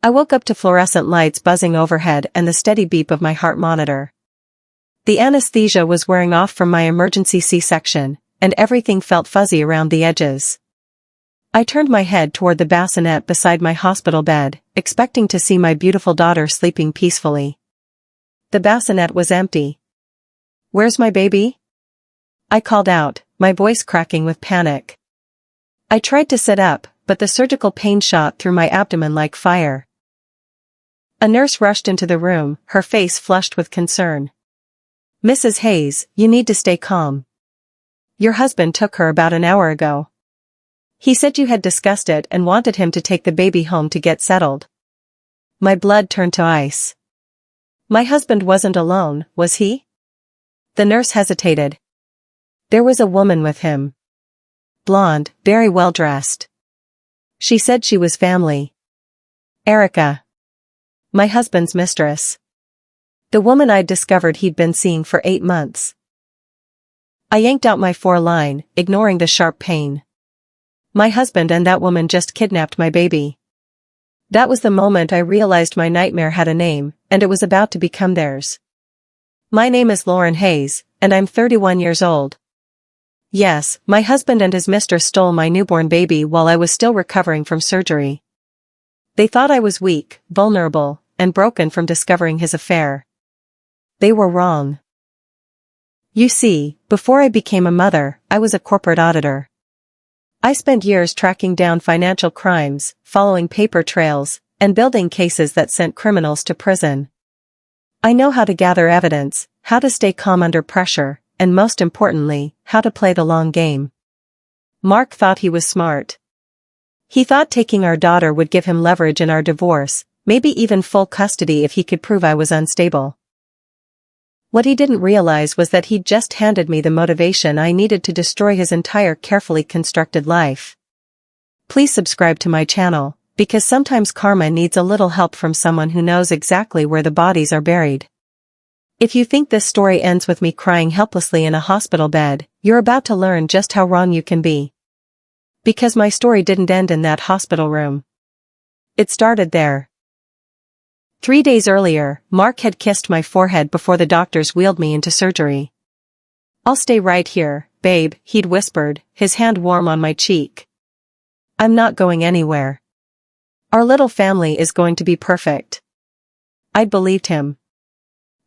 I woke up to fluorescent lights buzzing overhead and the steady beep of my heart monitor. The anesthesia was wearing off from my emergency C-section, and everything felt fuzzy around the edges. I turned my head toward the bassinet beside my hospital bed, expecting to see my beautiful daughter sleeping peacefully. The bassinet was empty. "Where's my baby?" I called out, my voice cracking with panic. I tried to sit up, but the surgical pain shot through my abdomen like fire. A nurse rushed into the room, her face flushed with concern. "Mrs. Hayes, you need to stay calm. Your husband took her about an hour ago. He said you had discussed it and wanted him to take the baby home to get settled." My blood turned to ice. My husband wasn't alone, was he? The nurse hesitated. There was a woman with him. Blonde, very well dressed. She said she was family. Erica. My husband's mistress. The woman I'd discovered he'd been seeing for 8 months. I yanked out my 4-line, ignoring the sharp pain. My husband and that woman just kidnapped my baby. That was the moment I realized my nightmare had a name, and it was about to become theirs. My name is Lauren Hayes, and I'm 31 years old. Yes, my husband and his mistress stole my newborn baby while I was still recovering from surgery. They thought I was weak, vulnerable, and broken from discovering his affair. They were wrong. You see, before I became a mother, I was a corporate auditor. I spent years tracking down financial crimes, following paper trails, and building cases that sent criminals to prison. I know how to gather evidence, how to stay calm under pressure, and most importantly, how to play the long game. Mark thought he was smart. He thought taking our daughter would give him leverage in our divorce, maybe even full custody if he could prove I was unstable. What he didn't realize was that he'd just handed me the motivation I needed to destroy his entire carefully constructed life. Please subscribe to my channel, because sometimes karma needs a little help from someone who knows exactly where the bodies are buried. If you think this story ends with me crying helplessly in a hospital bed, you're about to learn just how wrong you can be. Because my story didn't end in that hospital room. It started there. 3 days earlier, Mark had kissed my forehead before the doctors wheeled me into surgery. "I'll stay right here, babe," he'd whispered, his hand warm on my cheek. "I'm not going anywhere. Our little family is going to be perfect." I'd believed him.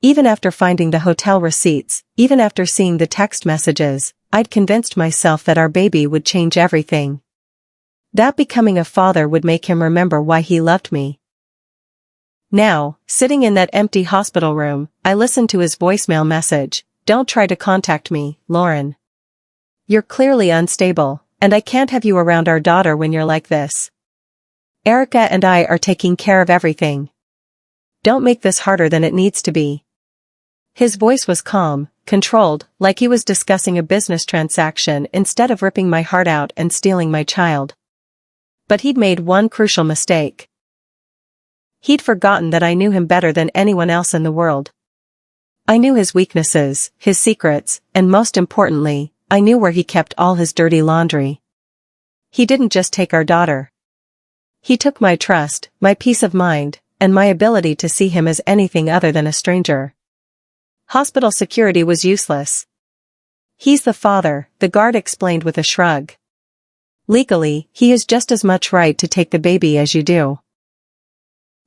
Even after finding the hotel receipts, even after seeing the text messages, I'd convinced myself that our baby would change everything. That becoming a father would make him remember why he loved me. Now, sitting in that empty hospital room, I listened to his voicemail message. "Don't try to contact me, Lauren. You're clearly unstable, and I can't have you around our daughter when you're like this. Erica and I are taking care of everything. Don't make this harder than it needs to be." His voice was calm, controlled, like he was discussing a business transaction instead of ripping my heart out and stealing my child. But he'd made one crucial mistake. He'd forgotten that I knew him better than anyone else in the world. I knew his weaknesses, his secrets, and most importantly, I knew where he kept all his dirty laundry. He didn't just take our daughter. He took my trust, my peace of mind, and my ability to see him as anything other than a stranger. Hospital security was useless. "He's the father," the guard explained with a shrug. "Legally, he has just as much right to take the baby as you do."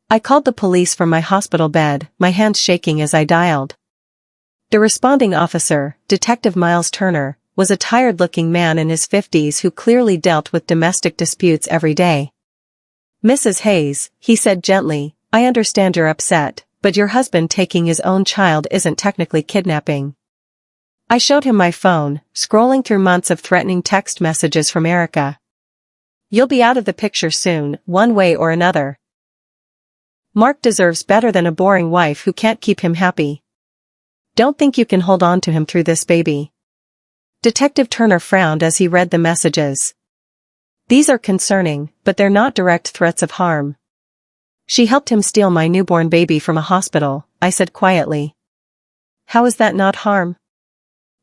I called the police from my hospital bed, my hands shaking as I dialed. The responding officer, Detective Miles Turner, was a tired-looking man in his 50s who clearly dealt with domestic disputes every day. "Mrs. Hayes," he said gently, "I understand you're upset, but your husband taking his own child isn't technically kidnapping." I showed him my phone, scrolling through months of threatening text messages from Erica. "You'll be out of the picture soon, one way or another. Mark deserves better than a boring wife who can't keep him happy. Don't think you can hold on to him through this, baby." Detective Turner frowned as he read the messages. "These are concerning, but they're not direct threats of harm." "She helped him steal my newborn baby from a hospital," I said quietly. "How is that not harm?"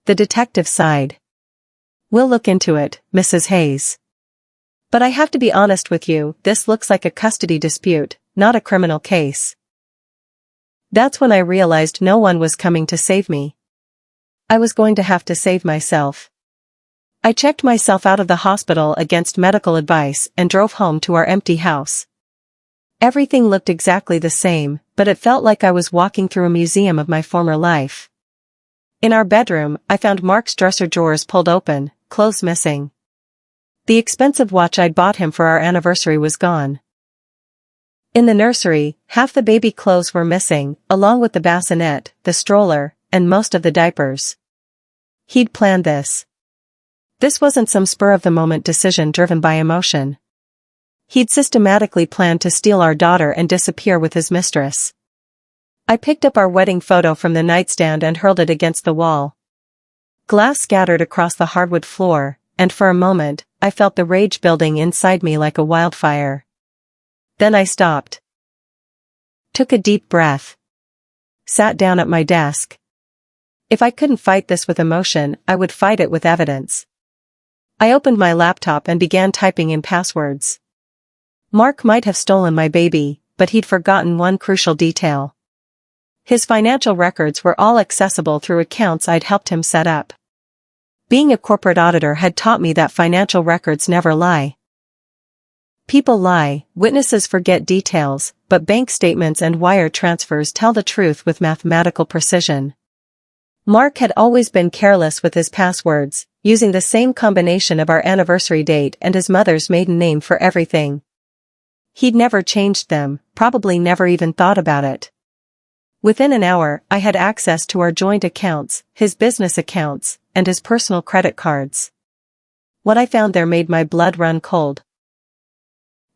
The detective sighed. "We'll look into it, Mrs. Hayes. But I have to be honest with you, this looks like a custody dispute, not a criminal case. That's when I realized no one was coming to save me. I was going to have to save myself. I checked myself out of the hospital against medical advice and drove home to our empty house. Everything looked exactly the same, but it felt like I was walking through a museum of my former life. In our bedroom, I found Mark's dresser drawers pulled open, clothes missing. The expensive watch I'd bought him for our anniversary was gone. In the nursery, half the baby clothes were missing, along with the bassinet, the stroller, and most of the diapers. He'd planned this. This wasn't some spur-of-the-moment decision driven by emotion. He'd systematically planned to steal our daughter and disappear with his mistress. I picked up our wedding photo from the nightstand and hurled it against the wall. Glass scattered across the hardwood floor, and for a moment, I felt the rage building inside me like a wildfire. Then I stopped. Took a deep breath. Sat down at my desk. If I couldn't fight this with emotion, I would fight it with evidence. I opened my laptop and began typing in passwords. Mark might have stolen my baby, but he'd forgotten one crucial detail. His financial records were all accessible through accounts I'd helped him set up. Being a corporate auditor had taught me that financial records never lie. People lie, witnesses forget details, but bank statements and wire transfers tell the truth with mathematical precision. Mark had always been careless with his passwords, using the same combination of our anniversary date and his mother's maiden name for everything. He'd never changed them, probably never even thought about it. Within an hour, I had access to our joint accounts, his business accounts, and his personal credit cards. What I found there made my blood run cold.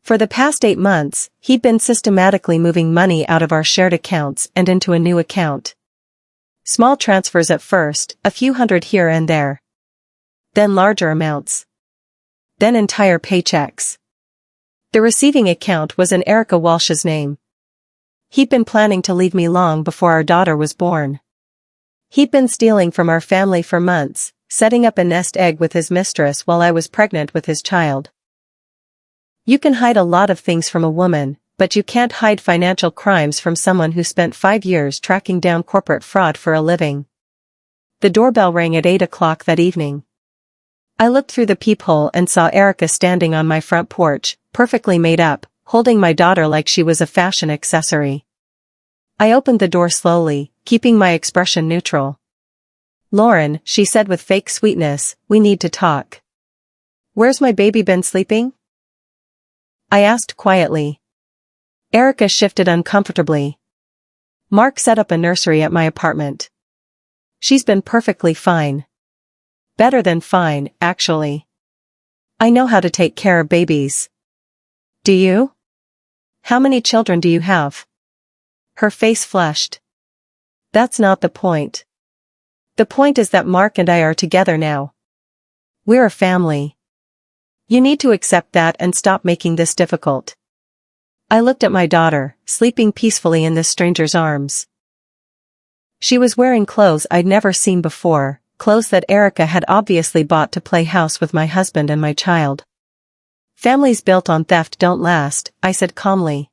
For the past 8 months, he'd been systematically moving money out of our shared accounts and into a new account. Small transfers at first, a few hundred here and there. Then larger amounts. Then entire paychecks. The receiving account was in Erica Walsh's name. He'd been planning to leave me long before our daughter was born. He'd been stealing from our family for months, setting up a nest egg with his mistress while I was pregnant with his child. You can hide a lot of things from a woman, but you can't hide financial crimes from someone who spent 5 years tracking down corporate fraud for a living. The doorbell rang at 8 o'clock that evening. I looked through the peephole and saw Erica standing on my front porch, perfectly made up, holding my daughter like she was a fashion accessory. I opened the door slowly, keeping my expression neutral. "Lauren," she said with fake sweetness, "we need to talk." "Where's my baby been sleeping?" I asked quietly. Erica shifted uncomfortably. "Mark set up a nursery at my apartment. She's been perfectly fine. Better than fine, actually. I know how to take care of babies." "Do you? How many children do you have?" Her face flushed. "That's not the point. The point is that Mark and I are together now. We're a family. You need to accept that and stop making this difficult." I looked at my daughter, sleeping peacefully in this stranger's arms. She was wearing clothes I'd never seen before, clothes that Erica had obviously bought to play house with my husband and my child. "Families built on theft don't last," I said calmly.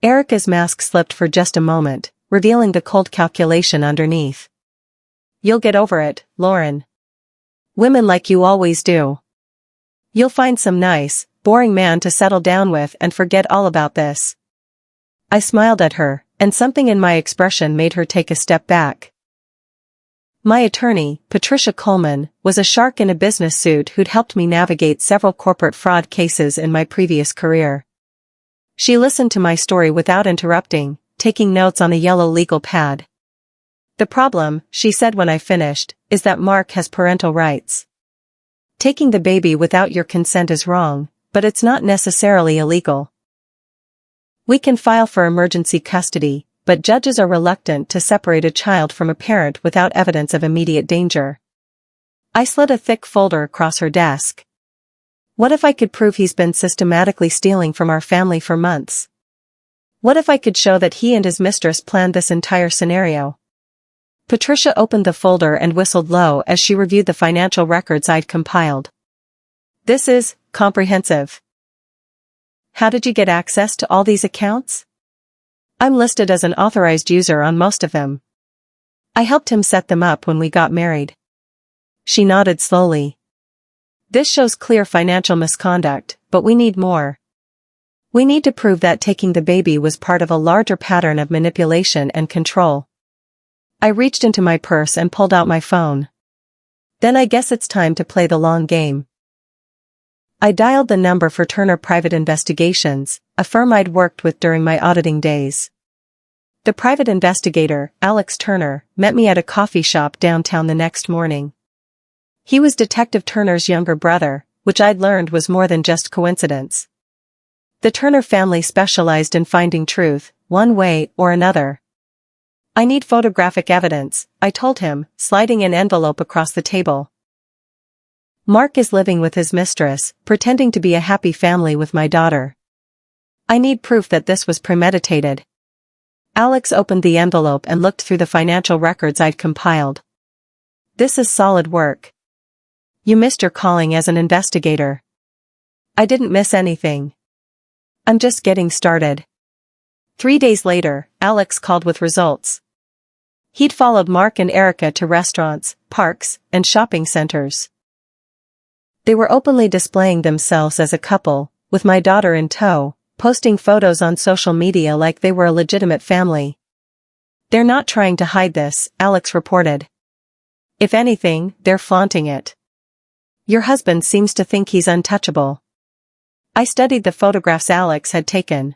Erica's mask slipped for just a moment, revealing the cold calculation underneath. "You'll get over it, Lauren. Women like you always do. You'll find some nice, boring man to settle down with and forget all about this." I smiled at her, and something in my expression made her take a step back. My attorney, Patricia Coleman, was a shark in a business suit who'd helped me navigate several corporate fraud cases in my previous career. She listened to my story without interrupting, taking notes on a yellow legal pad. "The problem," she said when I finished, "is that Mark has parental rights. Taking the baby without your consent is wrong, but it's not necessarily illegal. We can file for emergency custody, but judges are reluctant to separate a child from a parent without evidence of immediate danger." I slid a thick folder across her desk. "What if I could prove he's been systematically stealing from our family for months? What if I could show that he and his mistress planned this entire scenario?" Patricia opened the folder and whistled low as she reviewed the financial records I'd compiled. This is comprehensive. How did you get access to all these accounts? I'm listed as an authorized user on most of them. I helped him set them up when we got married. She nodded slowly. This shows clear financial misconduct, but we need more. We need to prove that taking the baby was part of a larger pattern of manipulation and control. I reached into my purse and pulled out my phone. Then I guess it's time to play the long game. I dialed the number for Turner Private Investigations, a firm I'd worked with during my auditing days. The private investigator, Alex Turner, met me at a coffee shop downtown the next morning. He was Detective Turner's younger brother, which I'd learned was more than just coincidence. The Turner family specialized in finding truth, one way or another. I need photographic evidence, I told him, sliding an envelope across the table. Mark is living with his mistress, pretending to be a happy family with my daughter. I need proof that this was premeditated. Alex opened the envelope and looked through the financial records I'd compiled. This is solid work. You missed your calling as an investigator. I didn't miss anything. I'm just getting started. 3 days later, Alex called with results. He'd followed Mark and Erica to restaurants, parks, and shopping centers. They were openly displaying themselves as a couple, with my daughter in tow, posting photos on social media like they were a legitimate family. They're not trying to hide this, Alex reported. If anything, they're flaunting it. Your husband seems to think he's untouchable. I studied the photographs Alex had taken.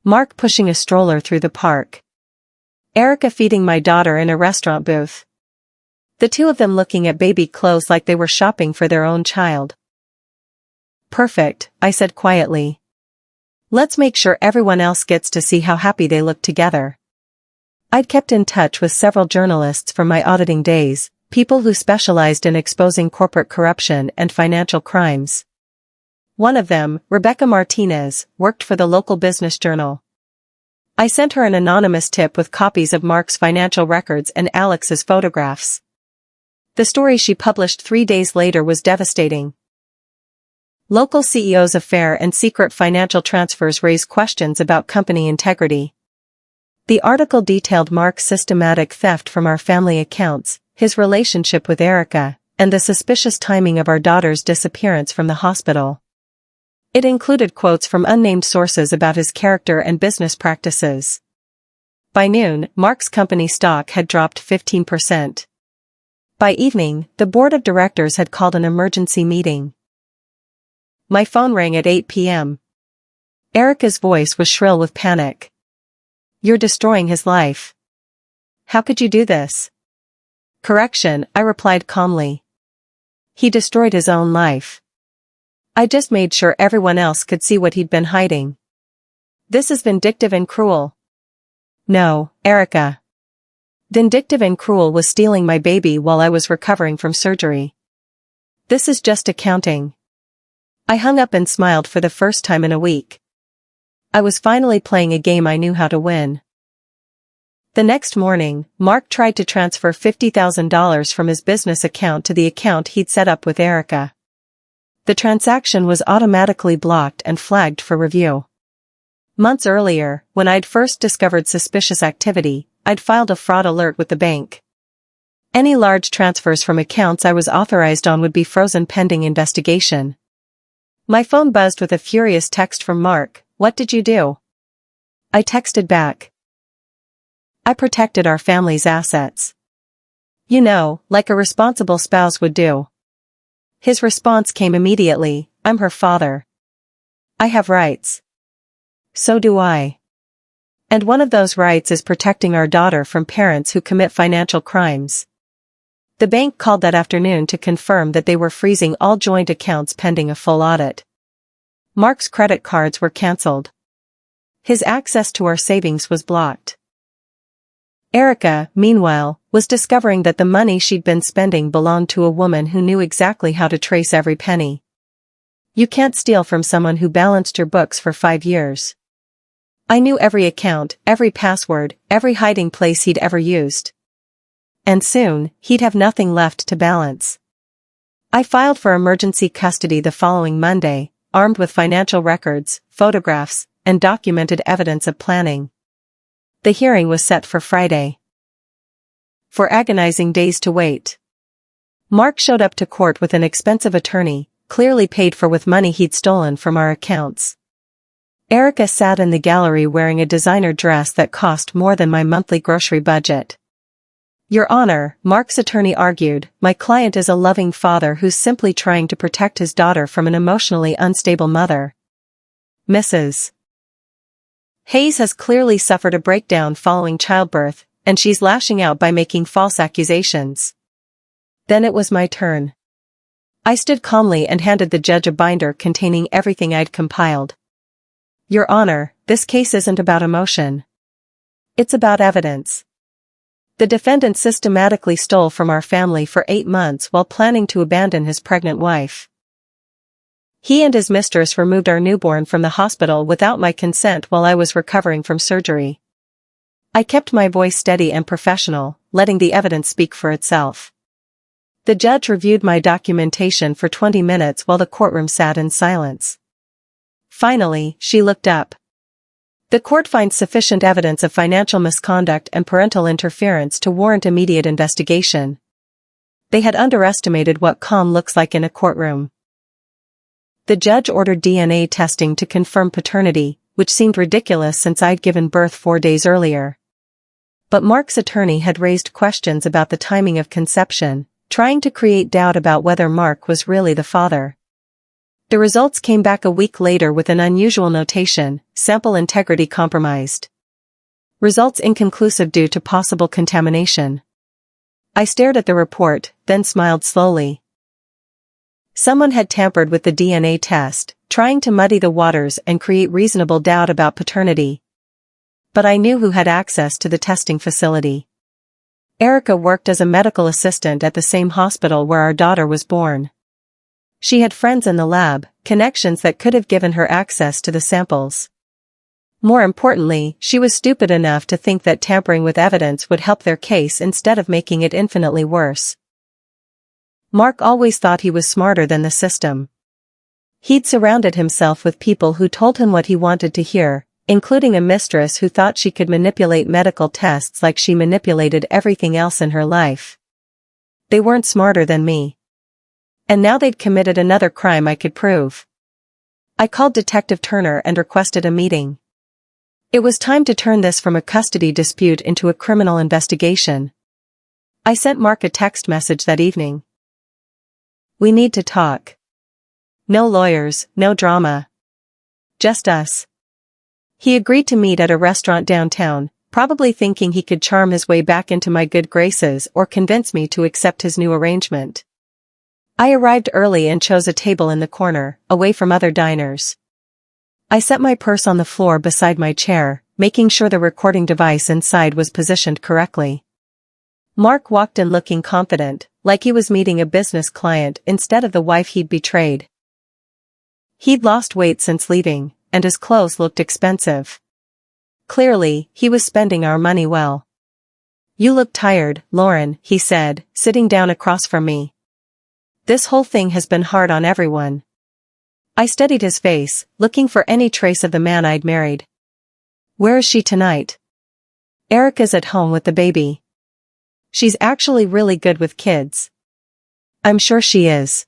Mark pushing a stroller through the park. Erica feeding my daughter in a restaurant booth. The two of them looking at baby clothes like they were shopping for their own child. Perfect, I said quietly. Let's make sure everyone else gets to see how happy they look together. I'd kept in touch with several journalists from my auditing days, people who specialized in exposing corporate corruption and financial crimes. One of them, Rebecca Martinez, worked for the local business journal. I sent her an anonymous tip with copies of Mark's financial records and Alex's photographs. The story she published 3 days later was devastating. Local CEO's affair and secret financial transfers raise questions about company integrity. The article detailed Mark's systematic theft from our family accounts, his relationship with Erica, and the suspicious timing of our daughter's disappearance from the hospital. It included quotes from unnamed sources about his character and business practices. By noon, Mark's company stock had dropped 15%. By evening, the board of directors had called an emergency meeting. My phone rang at 8 p.m. Erica's voice was shrill with panic. You're destroying his life. How could you do this? Correction, I replied calmly. He destroyed his own life. I just made sure everyone else could see what he'd been hiding. This is vindictive and cruel. No, Erica. Vindictive and cruel was stealing my baby while I was recovering from surgery. This is just accounting. I hung up and smiled for the first time in a week. I was finally playing a game I knew how to win. The next morning, Mark tried to transfer $50,000 from his business account to the account he'd set up with Erica. The transaction was automatically blocked and flagged for review. Months earlier, when I'd first discovered suspicious activity, I'd filed a fraud alert with the bank. Any large transfers from accounts I was authorized on would be frozen pending investigation. My phone buzzed with a furious text from Mark. What did you do? I texted back. I protected our family's assets. You know, like a responsible spouse would do. His response came immediately. I'm her father. I have rights. So do I. And one of those rights is protecting our daughter from parents who commit financial crimes. The bank called that afternoon to confirm that they were freezing all joint accounts pending a full audit. Mark's credit cards were canceled. His access to our savings was blocked. Erica, meanwhile, was discovering that the money she'd been spending belonged to a woman who knew exactly how to trace every penny. You can't steal from someone who balanced your books for 5 years. I knew every account, every password, every hiding place he'd ever used. And soon, he'd have nothing left to balance. I filed for emergency custody the following Monday, armed with financial records, photographs, and documented evidence of planning. The hearing was set for Friday. For agonizing days to wait. Mark showed up to court with an expensive attorney, clearly paid for with money he'd stolen from our accounts. Erica sat in the gallery wearing a designer dress that cost more than my monthly grocery budget. Your Honor, Mark's attorney argued, my client is a loving father who's simply trying to protect his daughter from an emotionally unstable mother. Mrs. Hayes has clearly suffered a breakdown following childbirth, and she's lashing out by making false accusations. Then it was my turn. I stood calmly and handed the judge a binder containing everything I'd compiled. Your Honor, this case isn't about emotion. It's about evidence. The defendant systematically stole from our family for 8 months while planning to abandon his pregnant wife. He and his mistress removed our newborn from the hospital without my consent while I was recovering from surgery. I kept my voice steady and professional, letting the evidence speak for itself. The judge reviewed my documentation for 20 minutes while the courtroom sat in silence. Finally, she looked up. The court finds sufficient evidence of financial misconduct and parental interference to warrant immediate investigation. They had underestimated what calm looks like in a courtroom. The judge ordered DNA testing to confirm paternity, which seemed ridiculous since I'd given birth 4 days earlier. But Mark's attorney had raised questions about the timing of conception, trying to create doubt about whether Mark was really the father. The results came back a week later with an unusual notation, sample integrity compromised. Results inconclusive due to possible contamination. I stared at the report, then smiled slowly. Someone had tampered with the DNA test, trying to muddy the waters and create reasonable doubt about paternity. But I knew who had access to the testing facility. Erica worked as a medical assistant at the same hospital where our daughter was born. She had friends in the lab, connections that could have given her access to the samples. More importantly, she was stupid enough to think that tampering with evidence would help their case instead of making it infinitely worse. Mark always thought he was smarter than the system. He'd surrounded himself with people who told him what he wanted to hear, including a mistress who thought she could manipulate medical tests like she manipulated everything else in her life. They weren't smarter than me. And now they'd committed another crime I could prove. I called Detective Turner and requested a meeting. It was time to turn this from a custody dispute into a criminal investigation. I sent Mark a text message that evening. We need to talk. No lawyers, no drama. Just us. He agreed to meet at a restaurant downtown, probably thinking he could charm his way back into my good graces or convince me to accept his new arrangement. I arrived early and chose a table in the corner, away from other diners. I set my purse on the floor beside my chair, making sure the recording device inside was positioned correctly. Mark walked in looking confident, like he was meeting a business client instead of the wife he'd betrayed. He'd lost weight since leaving, and his clothes looked expensive. Clearly, he was spending our money well. You look tired, Lauren, he said, sitting down across from me. This whole thing has been hard on everyone. I studied his face, looking for any trace of the man I'd married. Where is she tonight? Erica's at home with the baby. She's actually really good with kids. I'm sure she is.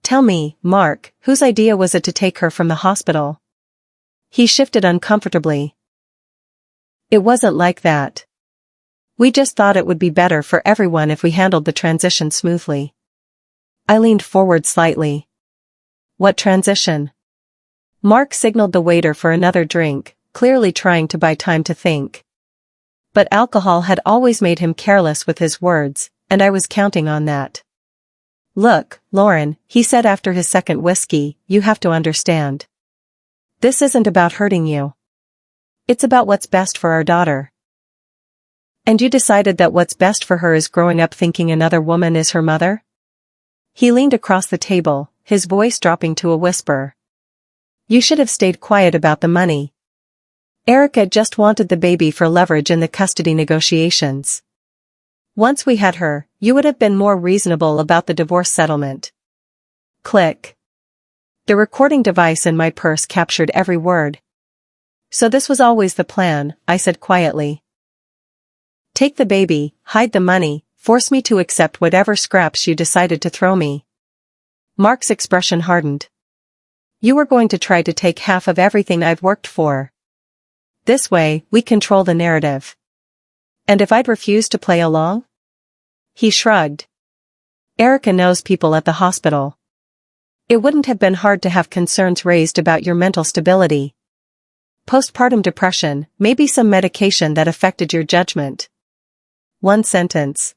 Tell me, Mark, whose idea was it to take her from the hospital? He shifted uncomfortably. It wasn't like that. We just thought it would be better for everyone if we handled the transition smoothly. I leaned forward slightly. What transition? Mark signaled the waiter for another drink, clearly trying to buy time to think. But alcohol had always made him careless with his words, and I was counting on that. Look, Lauren, he said after his second whiskey, you have to understand. This isn't about hurting you. It's about what's best for our daughter. And you decided that what's best for her is growing up thinking another woman is her mother? He leaned across the table, his voice dropping to a whisper. You should have stayed quiet about the money. Erica just wanted the baby for leverage in the custody negotiations. Once we had her, you would have been more reasonable about the divorce settlement. Click. The recording device in my purse captured every word. So this was always the plan, I said quietly. Take the baby, hide the money, force me to accept whatever scraps you decided to throw me. Mark's expression hardened. You were going to try to take half of everything I've worked for. This way, we control the narrative. And if I'd refuse to play along? He shrugged. Erica knows people at the hospital. It wouldn't have been hard to have concerns raised about your mental stability. Postpartum depression, maybe some medication that affected your judgment. One sentence.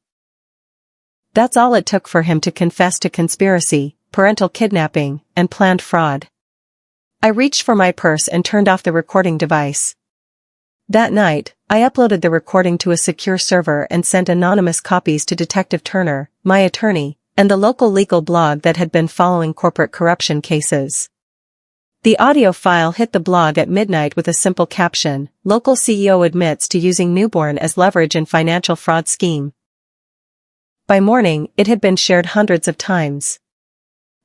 That's all it took for him to confess to conspiracy, parental kidnapping, and planned fraud. I reached for my purse and turned off the recording device. That night, I uploaded the recording to a secure server and sent anonymous copies to Detective Turner, my attorney, and the local legal blog that had been following corporate corruption cases. The audio file hit the blog at midnight with a simple caption, "Local CEO admits to using newborn as leverage in financial fraud scheme." By morning, it had been shared hundreds of times.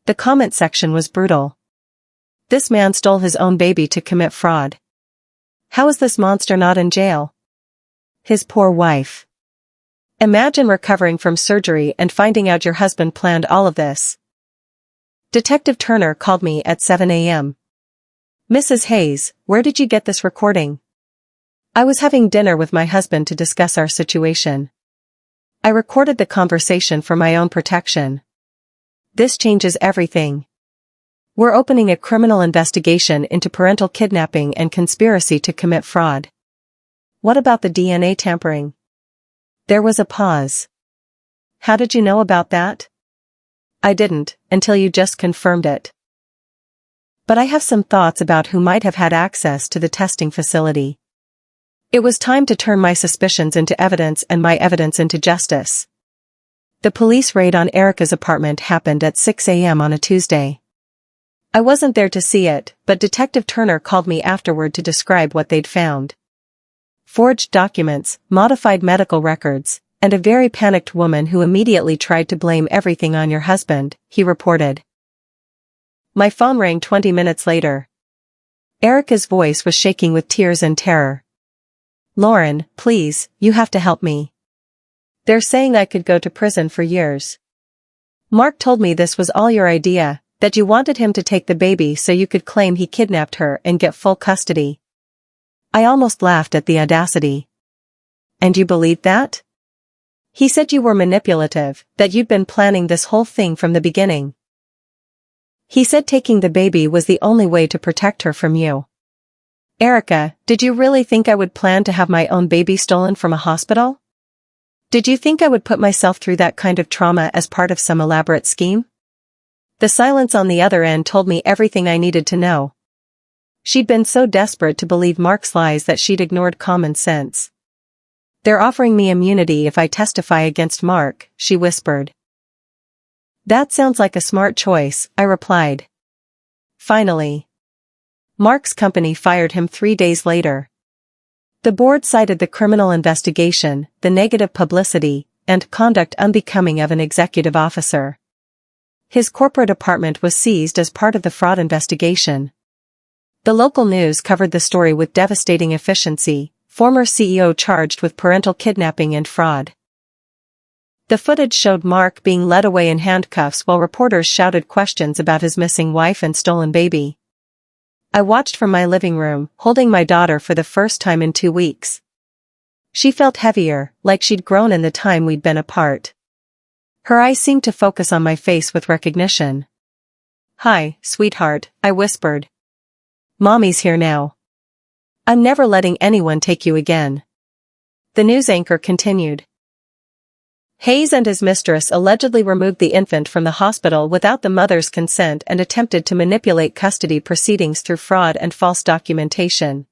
The comment section was brutal. This man stole his own baby to commit fraud. How is this monster not in jail? His poor wife. Imagine recovering from surgery and finding out your husband planned all of this. Detective Turner called me at 7 a.m. Mrs. Hayes, where did you get this recording? I was having dinner with my husband to discuss our situation. I recorded the conversation for my own protection. This changes everything. We're opening a criminal investigation into parental kidnapping and conspiracy to commit fraud. What about the DNA tampering? There was a pause. How did you know about that? I didn't, until you just confirmed it. But I have some thoughts about who might have had access to the testing facility. It was time to turn my suspicions into evidence and my evidence into justice. The police raid on Erica's apartment happened at 6 a.m. on a Tuesday. I wasn't there to see it, but Detective Turner called me afterward to describe what they'd found. Forged documents, modified medical records, and a very panicked woman who immediately tried to blame everything on your husband, he reported. My phone rang 20 minutes later. Erica's voice was shaking with tears and terror. Lauren, please, you have to help me. They're saying I could go to prison for years. Mark told me this was all your idea, that you wanted him to take the baby so you could claim he kidnapped her and get full custody. I almost laughed at the audacity. And you believed that? He said you were manipulative, that you'd been planning this whole thing from the beginning. He said taking the baby was the only way to protect her from you. Erica, did you really think I would plan to have my own baby stolen from a hospital? Did you think I would put myself through that kind of trauma as part of some elaborate scheme? The silence on the other end told me everything I needed to know. She'd been so desperate to believe Mark's lies that she'd ignored common sense. They're offering me immunity if I testify against Mark, she whispered. That sounds like a smart choice, I replied. Finally. Mark's company fired him 3 days later. The board cited the criminal investigation, the negative publicity, and conduct unbecoming of an executive officer. His corporate apartment was seized as part of the fraud investigation. The local news covered the story with devastating efficiency, former CEO charged with parental kidnapping and fraud. The footage showed Mark being led away in handcuffs while reporters shouted questions about his missing wife and stolen baby. I watched from my living room, holding my daughter for the first time in 2 weeks. She felt heavier, like she'd grown in the time we'd been apart. Her eyes seemed to focus on my face with recognition. Hi, sweetheart, I whispered. Mommy's here now. I'm never letting anyone take you again. The news anchor continued. Hayes and his mistress allegedly removed the infant from the hospital without the mother's consent and attempted to manipulate custody proceedings through fraud and false documentation.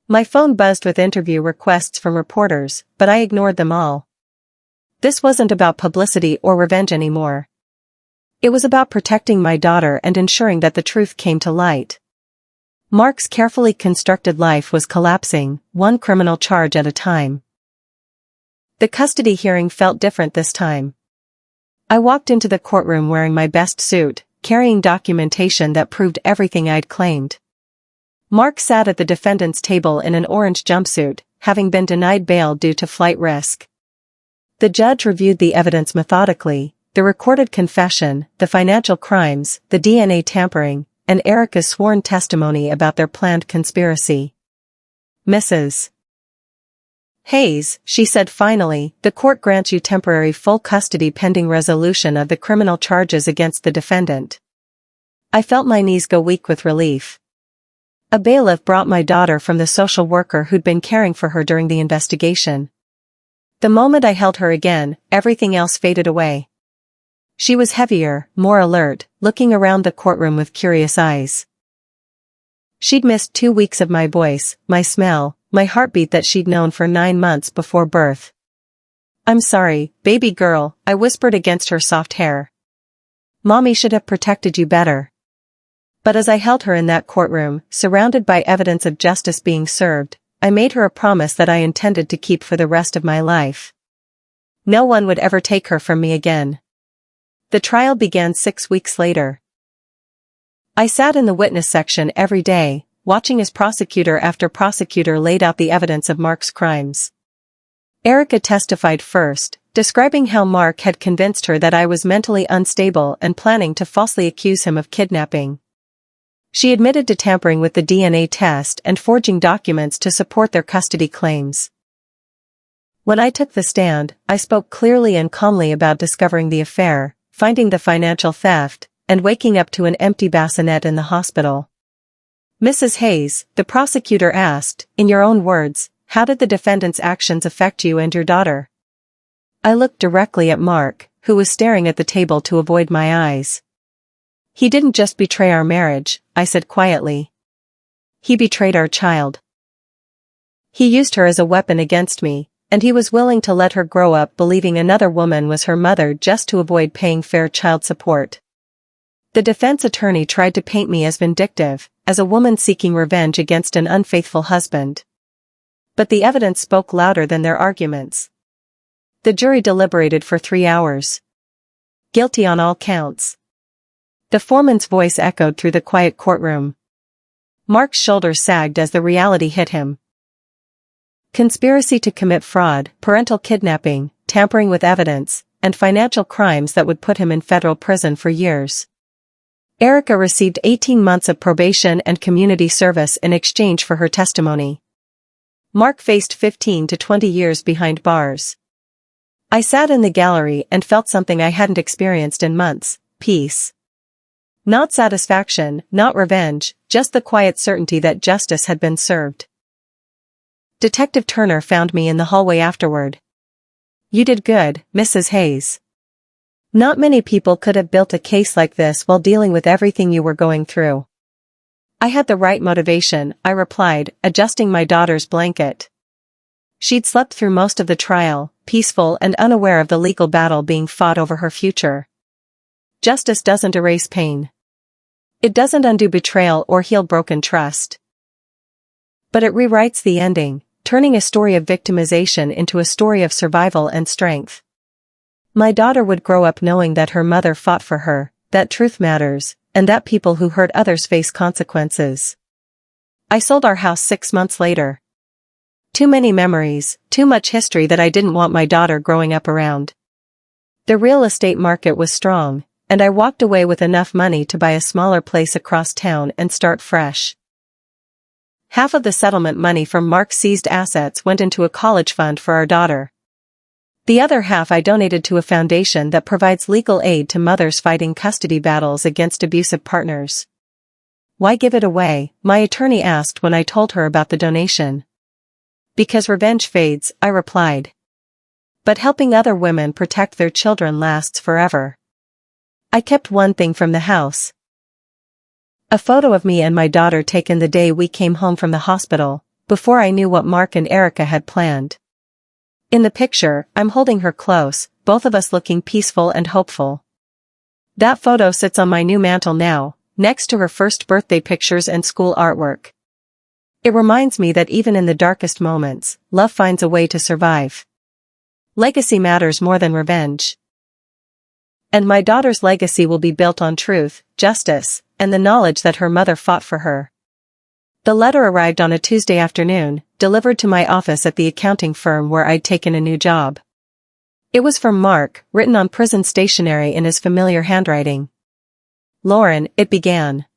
My phone buzzed with interview requests from reporters, but I ignored them all. This wasn't about publicity or revenge anymore. It was about protecting my daughter and ensuring that the truth came to light. Mark's carefully constructed life was collapsing, one criminal charge at a time. The custody hearing felt different this time. I walked into the courtroom wearing my best suit, carrying documentation that proved everything I'd claimed. Mark sat at the defendant's table in an orange jumpsuit, having been denied bail due to flight risk. The judge reviewed the evidence methodically, the recorded confession, the financial crimes, the DNA tampering, and Erica's sworn testimony about their planned conspiracy. Mrs. Hayes, she said finally, the court grants you temporary full custody pending resolution of the criminal charges against the defendant. I felt my knees go weak with relief. A bailiff brought my daughter from the social worker who'd been caring for her during the investigation. The moment I held her again, everything else faded away. She was heavier, more alert, looking around the courtroom with curious eyes. She'd missed 2 weeks of my voice, my smell, my heartbeat that she'd known for 9 months before birth. "I'm sorry, baby girl," I whispered against her soft hair. "Mommy should have protected you better." But as I held her in that courtroom, surrounded by evidence of justice being served, I made her a promise that I intended to keep for the rest of my life. No one would ever take her from me again. The trial began 6 weeks later. I sat in the witness section every day, watching as prosecutor after prosecutor laid out the evidence of Mark's crimes. Erica testified first, describing how Mark had convinced her that I was mentally unstable and planning to falsely accuse him of kidnapping. She admitted to tampering with the DNA test and forging documents to support their custody claims. When I took the stand, I spoke clearly and calmly about discovering the affair, finding the financial theft, and waking up to an empty bassinet in the hospital. "Mrs. Hayes," the prosecutor asked, "in your own words, how did the defendant's actions affect you and your daughter?" I looked directly at Mark, who was staring at the table to avoid my eyes. "He didn't just betray our marriage," I said quietly. "He betrayed our child. He used her as a weapon against me, and he was willing to let her grow up believing another woman was her mother just to avoid paying fair child support." The defense attorney tried to paint me as vindictive, as a woman seeking revenge against an unfaithful husband. But the evidence spoke louder than their arguments. The jury deliberated for 3 hours. "Guilty on all counts." The foreman's voice echoed through the quiet courtroom. Mark's shoulders sagged as the reality hit him. Conspiracy to commit fraud, parental kidnapping, tampering with evidence, and financial crimes that would put him in federal prison for years. Erica received 18 months of probation and community service in exchange for her testimony. Mark faced 15 to 20 years behind bars. I sat in the gallery and felt something I hadn't experienced in months: peace. Not satisfaction, not revenge, just the quiet certainty that justice had been served. Detective Turner found me in the hallway afterward. "You did good, Mrs. Hayes. Not many people could have built a case like this while dealing with everything you were going through." "I had the right motivation," I replied, adjusting my daughter's blanket. She'd slept through most of the trial, peaceful and unaware of the legal battle being fought over her future. Justice doesn't erase pain. It doesn't undo betrayal or heal broken trust. But it rewrites the ending, turning a story of victimization into a story of survival and strength. My daughter would grow up knowing that her mother fought for her, that truth matters, and that people who hurt others face consequences. I sold our house 6 months later. Too many memories, too much history that I didn't want my daughter growing up around. The real estate market was strong, and I walked away with enough money to buy a smaller place across town and start fresh. Half of the settlement money from Mark's seized assets went into a college fund for our daughter. The other half I donated to a foundation that provides legal aid to mothers fighting custody battles against abusive partners. "Why give it away?" my attorney asked when I told her about the donation. "Because revenge fades," I replied. "But helping other women protect their children lasts forever." I kept one thing from the house. A photo of me and my daughter taken the day we came home from the hospital, before I knew what Mark and Erica had planned. In the picture, I'm holding her close, both of us looking peaceful and hopeful. That photo sits on my new mantle now, next to her first birthday pictures and school artwork. It reminds me that even in the darkest moments, love finds a way to survive. Legacy matters more than revenge. And my daughter's legacy will be built on truth, justice, and the knowledge that her mother fought for her. The letter arrived on a Tuesday afternoon, delivered to my office at the accounting firm where I'd taken a new job. It was from Mark, written on prison stationery in his familiar handwriting. "Lauren," it began.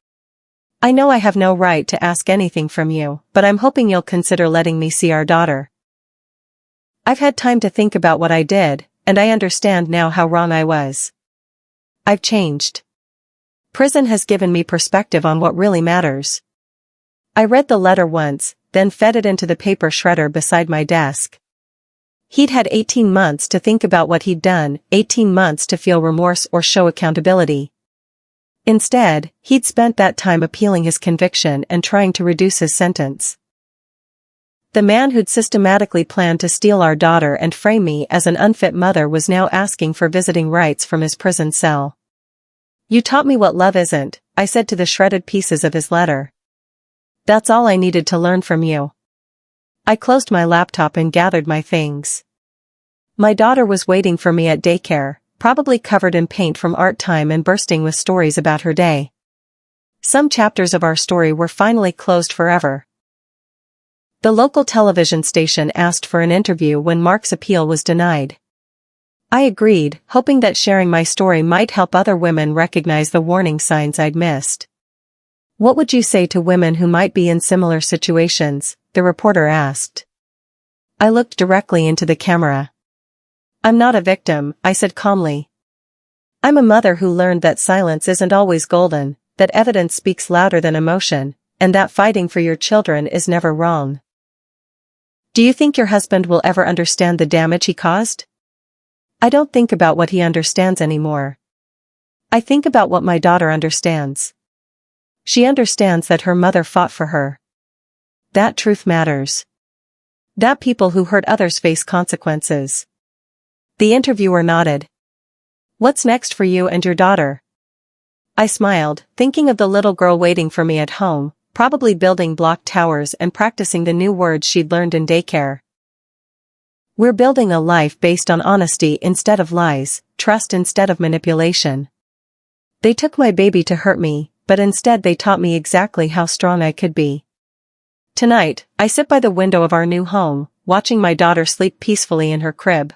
"I know I have no right to ask anything from you, but I'm hoping you'll consider letting me see our daughter. I've had time to think about what I did, and I understand now how wrong I was. I've changed. Prison has given me perspective on what really matters." I read the letter once, then fed it into the paper shredder beside my desk. He'd had 18 months to think about what he'd done, 18 months to feel remorse or show accountability. Instead, he'd spent that time appealing his conviction and trying to reduce his sentence. The man who'd systematically planned to steal our daughter and frame me as an unfit mother was now asking for visiting rights from his prison cell. "You taught me what love isn't," I said to the shredded pieces of his letter. "That's all I needed to learn from you." I closed my laptop and gathered my things. My daughter was waiting for me at daycare, probably covered in paint from art time and bursting with stories about her day. Some chapters of our story were finally closed forever. The local television station asked for an interview when Mark's appeal was denied. I agreed, hoping that sharing my story might help other women recognize the warning signs I'd missed. "What would you say to women who might be in similar situations?" the reporter asked. I looked directly into the camera. "I'm not a victim," I said calmly. "I'm a mother who learned that silence isn't always golden, that evidence speaks louder than emotion, and that fighting for your children is never wrong." "Do you think your husband will ever understand the damage he caused?" "I don't think about what he understands anymore. I think about what my daughter understands. She understands that her mother fought for her. That truth matters. That people who hurt others face consequences." The interviewer nodded. "What's next for you and your daughter?" I smiled, thinking of the little girl waiting for me at home, probably building block towers and practicing the new words she'd learned in daycare. "We're building a life based on honesty instead of lies, trust instead of manipulation. They took my baby to hurt me, but instead they taught me exactly how strong I could be." Tonight, I sit by the window of our new home, watching my daughter sleep peacefully in her crib.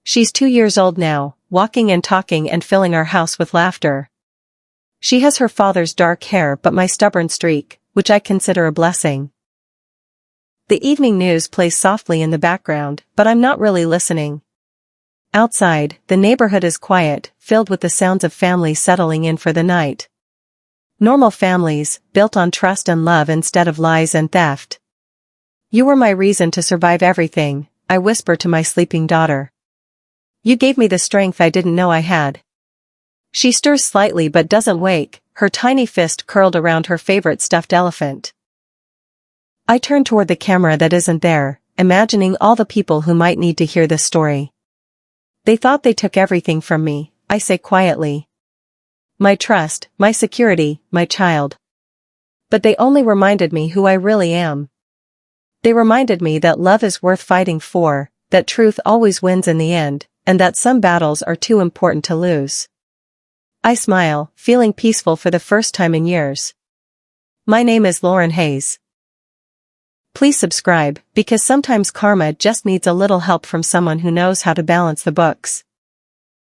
She's 2 years old now, walking and talking and filling our house with laughter. She has her father's dark hair but my stubborn streak, which I consider a blessing. The evening news plays softly in the background, but I'm not really listening. Outside, the neighborhood is quiet, filled with the sounds of families settling in for the night. Normal families, built on trust and love instead of lies and theft. "You were my reason to survive everything," I whisper to my sleeping daughter. "You gave me the strength I didn't know I had." She stirs slightly but doesn't wake, her tiny fist curled around her favorite stuffed elephant. I turn toward the camera that isn't there, imagining all the people who might need to hear this story. "They thought they took everything from me," I say quietly. "My trust, my security, my child. But they only reminded me who I really am. They reminded me that love is worth fighting for, that truth always wins in the end, and that some battles are too important to lose." I smile, feeling peaceful for the first time in years. My name is Lauren Hayes. Please subscribe, because sometimes karma just needs a little help from someone who knows how to balance the books.